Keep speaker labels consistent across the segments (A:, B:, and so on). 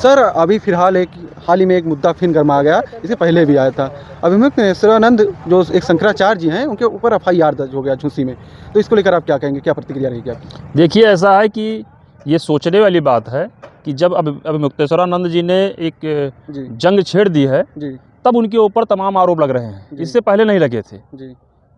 A: Sir अभी फिलहाल हाल ही में एक मुद्दा फिर गर्मा गया, इससे पहले भी आया था। अभिमुख नेसरानंद जो एक शंकराचार्य जी हैं, उनके ऊपर एफआईआर दर्ज हो गया झूंसी में, तो इसको लेकर आप क्या कहेंगे, क्या प्रतिक्रिया रहेगी आपकी?
B: देखिए, ऐसा है कि ये सोचने वाली बात है कि जब अभिमुक्तेश्वरानंद जी ने एक
A: जी
B: जंग छेड़ दी है,
A: जी
B: तब उनके ऊपर तमाम आरोप लग रहे हैं।
A: जी।
B: इससे पहले नहीं लगे थे।
A: जी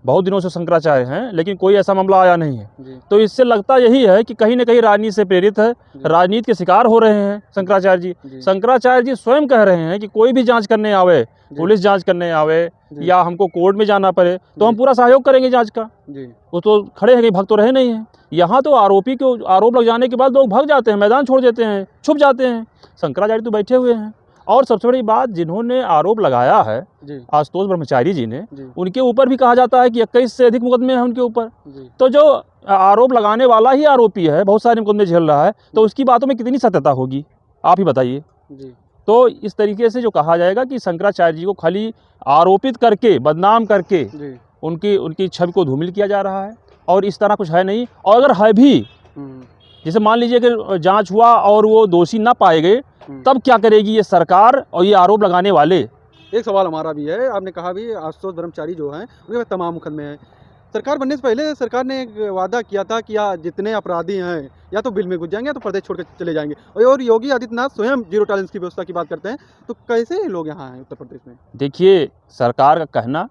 B: बहुत दिनों से शंकराचार्य हैं, लेकिन कोई ऐसा मामला आया नहीं है।
A: जी
B: तो इससे लगता यही है कि कहीं न कहीं राजनीति से प्रेरित है,
A: जी।
B: राजनीति के शिकार हो रहे हैं शंकराचार्य जी।
A: जी।
B: शंकराचार्य जी स्वयं कह रहे हैं कि कोई भी जांच करने आवे,
A: जी।
B: पुलिस जांच करने आवे
A: जी।
B: या हमको कोर्ट में जाना पड़े, तो हम
A: जी।
B: पूरा सहयोग करेंगे जांच का।
A: जी
B: वो तो खड़े हैं, कहीं भग तो रहे नहीं हैं। यहाँ तो आरोपी को आरोप लग जाने के बाद लोग भग जाते हैं, मैदान छोड़ देते हैं, छुप जाते हैं। शंकराचार्य तो बैठे हुए हैं। और सबसे बड़ी बात, जिन्होंने आरोप लगाया है
A: जी
B: आशुतोष ब्रह्मचारी जी ने,
A: जी
B: उनके ऊपर भी कहा जाता है कि 21 से अधिक मुकदमे हैं उनके ऊपर।
A: जी
B: तो जो आरोप लगाने वाला ही आरोपी है, बहुत सारे मुकदमे झेल रहा है, तो उसकी बातों में कितनी सत्यता होगी, आप ही बताइए।
A: जी
B: तो इस तरीके से जो कहा जाएगा कि शंकराचार्य जी को खाली आरोपित करके, बदनाम करके
A: जी
B: उनकी छवि को धूमिल किया जा रहा है, और इस तरह कुछ है नहीं। और अगर है भी, जैसे मान लीजिए कि जांच हुआ और वो दोषी ना पाए गए, तब क्या करेगी ये सरकार और ये आरोप लगाने वाले?
A: एक सवाल हमारा भी है, आपने कहा भी आशुतोष ब्रह्मचारी जो हैं उनके तमाम मुकदमे हैं। सरकार बनने से पहले सरकार ने एक वादा किया था कि जितने अपराधी हैं या तो बिल में घुस जाएंगे या तो प्रदेश छोड़कर चले जाएंगे, और योगी आदित्यनाथ स्वयं जीरो टॉलरेंस की व्यवस्था की बात करते हैं। तो कैसे लोग यहाँ हैं उत्तर प्रदेश में?
B: देखिए, सरकार का कहना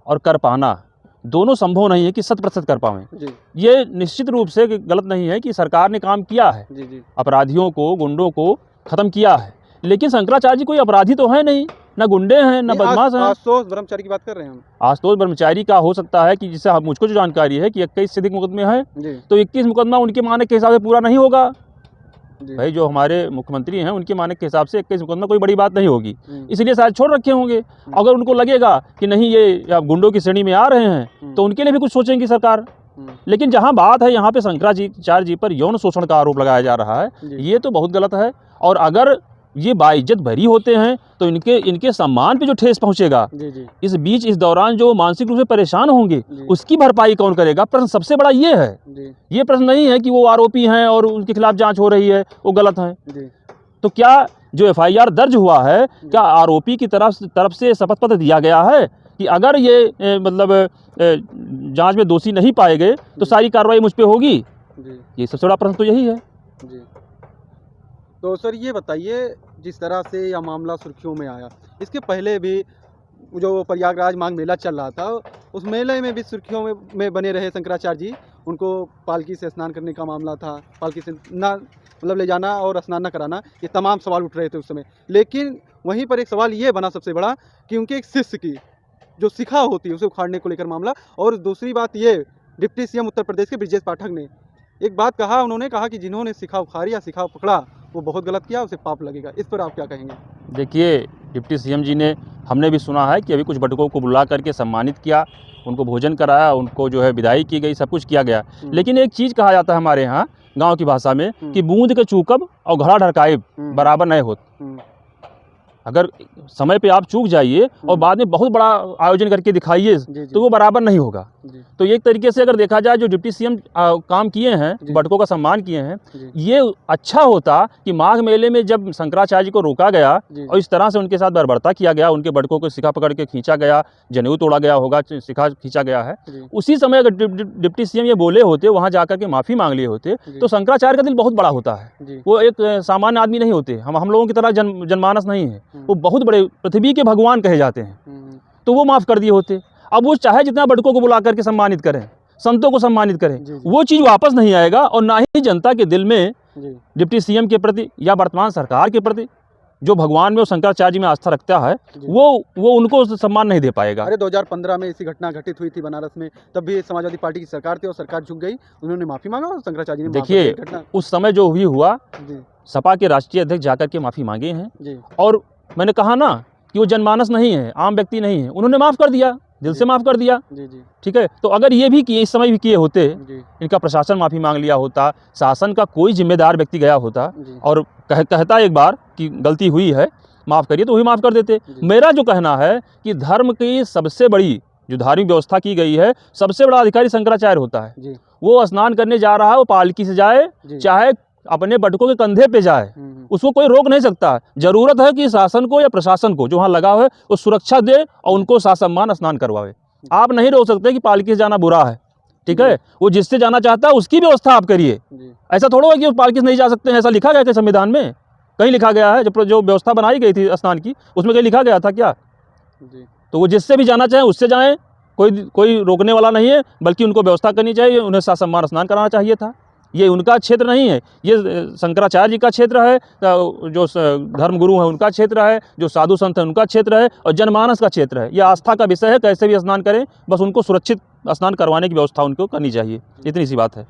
B: और कर पाना दोनों संभव नहीं है कि 100% कर पाएं।
A: जी
B: ये निश्चित रूप से गलत नहीं है कि सरकार ने काम किया है,
A: जी जी
B: अपराधियों को, गुंडों को ख़त्म किया है, लेकिन शंकराचार्य जी कोई अपराधी तो है नहीं, ना गुंडे हैं, ना बदमाश हैं।
A: आशुतोष ब्रह्मचारी की बात कर रहे हैं हम।
B: आशुतोष ब्रह्मचारी का हो सकता है कि जिससे मुझको जो जानकारी है कि 21 से अधिक मुकदमे हैं,
A: जी
B: तो 21 मुकदमा उनके मानक के हिसाब से पूरा नहीं होगा।
A: जी
B: भाई, जो हमारे मुख्यमंत्री हैं उनके मानक के हिसाब से 21 मुकदमा कोई बड़ी बात नहीं होगी,
A: हम्म,
B: इसलिए शायद छोड़ रखे होंगे। अगर उनको लगेगा कि नहीं ये गुंडों की श्रेणी में आ रहे हैं, तो उनके लिए भी कुछ सोचेंगी सरकार। लेकिन जहां बात है यहाँ पे शंकराचार्य जी पर यौन शोषण का आरोप लगाया जा रहा है,
A: जी।
B: ये तो बहुत गलत है। और अगर ये बाइज्जत बरी होते हैं तो इनके सम्मान पे जो ठेस पहुंचेगा,
A: जी जी
B: इस बीच इस दौरान जो मानसिक रूप से परेशान होंगे,
A: जी।
B: उसकी भरपाई कौन करेगा? प्रश्न सबसे बड़ा ये है।
A: जी
B: ये प्रश्न नहीं है कि वो आरोपी हैं और उनके खिलाफ जांच हो रही है, वो गलत हैं।
A: जी
B: तो क्या जो एफआईआर दर्ज हुआ है, क्या आरोपी की तरफ से शपथ पत्र दिया गया है कि अगर ये जांच में दोषी नहीं पाए गए तो सारी कार्रवाई मुझ पे होगी?
A: जी
B: ये सबसे बड़ा प्रश्न तो यही है।
A: जी। तो सर ये बताइए, जिस तरह से यह मामला सुर्खियों में आया, इसके पहले भी जो प्रयागराज माघ मेला चल रहा था, उस मेले में भी सुर्खियों में बने रहे शंकराचार्य जी। उनको पालकी से स्नान करने का मामला था, पालकी से ना ले जाना और स्नान न कराना, ये तमाम सवाल उठ रहे थे उस समय। लेकिन वहीं पर एक सवाल ये बना सबसे बड़ा कि उनके एक शिष्य की जो शिखा होती है उसे उखाड़ने को लेकर मामला। और दूसरी बात ये, डिप्टी सीएम उत्तर प्रदेश के ब्रजेश पाठक ने एक बात कहा, उन्होंने कहा कि जिन्होंने शिखा उखाड़ी या शिखा पकड़ा वो बहुत गलत किया, उसे पाप लगेगा। इस पर आप क्या कहेंगे?
B: देखिए, डिप्टी सीएम जी ने, हमने भी सुना है कि अभी कुछ बटुकों को बुला करके सम्मानित किया, उनको भोजन कराया, उनको जो है विदाई की गई, सब कुछ किया गया। लेकिन एक चीज़ कहा जाता है हमारे यहाँ गांव की भाषा में कि बूंद के चूकब और घड़ा ढड़काइब बराबर नहीं होत। अगर समय पे आप चूक जाइए और बाद में बहुत बड़ा आयोजन करके दिखाइए, तो वो बराबर नहीं होगा। तो एक तरीके से अगर देखा जाए, जो डिप्टी सीएम काम किए हैं, बटकों का सम्मान किए हैं, ये अच्छा होता कि माघ मेले में जब शंकराचार्य जी को रोका गया और इस तरह से उनके साथ बर्बरता किया गया, उनके बटकों को शिखा पकड़ के खींचा गया, जनेऊ तोड़ा गया होगा, शिखा खींचा गया है, उसी समय अगर डिप्टी सीएम ये बोले होते, वहाँ जाकर के माफ़ी मांग लिए होते, तो शंकराचार्य का दिल बहुत बड़ा होता है। वो एक सामान्य आदमी नहीं होते, हम लोगों की तरह जनमानस नहीं है, वो बहुत बड़े पृथ्वी के भगवान कहे जाते हैं। तो वो माफ़ कर दिए होते। अब वो चाहे जितना बटकों को बुला करके सम्मानित करें, संतों को सम्मानित करें, वो चीज़ वापस नहीं आएगा। और ना ही जनता के दिल में डिप्टी सीएम के प्रति या वर्तमान सरकार के प्रति जो भगवान में और शंकराचार्य जी में आस्था रखता है, वो उनको सम्मान नहीं दे पाएगा।
A: अरे 2015 में ऐसी घटना घटित हुई थी बनारस में, तब भी समाजवादी पार्टी की सरकार थी और सरकार झुक गई, उन्होंने माफ़ी मांगा और शंकराचार्य जी ने
B: देखिए, उस समय जो भी हुआ, सपा के राष्ट्रीय अध्यक्ष जाकर के माफ़ी मांगे हैं। और मैंने कहा ना कि वो जनमानस नहीं है, आम व्यक्ति नहीं है, उन्होंने माफ़ कर दिया, दिल से माफ़ कर दिया। ठीक है, तो अगर ये भी किए, इस समय भी किए होते, इनका प्रशासन माफ़ी मांग लिया होता, शासन का कोई जिम्मेदार व्यक्ति गया होता और कहता एक बार कि गलती हुई है, माफ़ करिए, तो वही माफ़ कर देते। मेरा जो कहना है कि धर्म की सबसे बड़ी जो धार्मिक व्यवस्था की गई है, सबसे बड़ा अधिकारी शंकराचार्य होता है। वो स्नान करने जा रहा है, वो पालकी से जाए, चाहे अपने बटुकों के कंधे पे जाए, उसको कोई रोक नहीं सकता। जरूरत है कि शासन को या प्रशासन को जो वहाँ लगा हुआ है वो सुरक्षा दे और उनको सासम्मान स्नान करवावे। आप नहीं रोक सकते कि पालकी से जाना बुरा है, ठीक है, वो जिससे जाना चाहता है उसकी व्यवस्था आप करिए। ऐसा थोड़ा है कि वो पालकी से नहीं जा सकते हैं, ऐसा लिखा गया है संविधान में? कहीं लिखा गया है? जो व्यवस्था बनाई गई थी स्नान की उसमें कहीं लिखा गया था क्या? तो वो जिससे भी जाना चाहे उससे जाएं, कोई रोकने वाला नहीं है, बल्कि उनको व्यवस्था करनी चाहिए, उन्हें सासम्मान स्नान कराना चाहिए था। ये उनका क्षेत्र नहीं है, ये शंकराचार्य जी का क्षेत्र है, जो धर्मगुरु हैं उनका क्षेत्र है, जो साधु संत हैं उनका क्षेत्र है और जनमानस का क्षेत्र है। ये आस्था का विषय है, कैसे भी स्नान करें, बस उनको सुरक्षित स्नान करवाने की व्यवस्था उनको करनी चाहिए, इतनी सी बात है।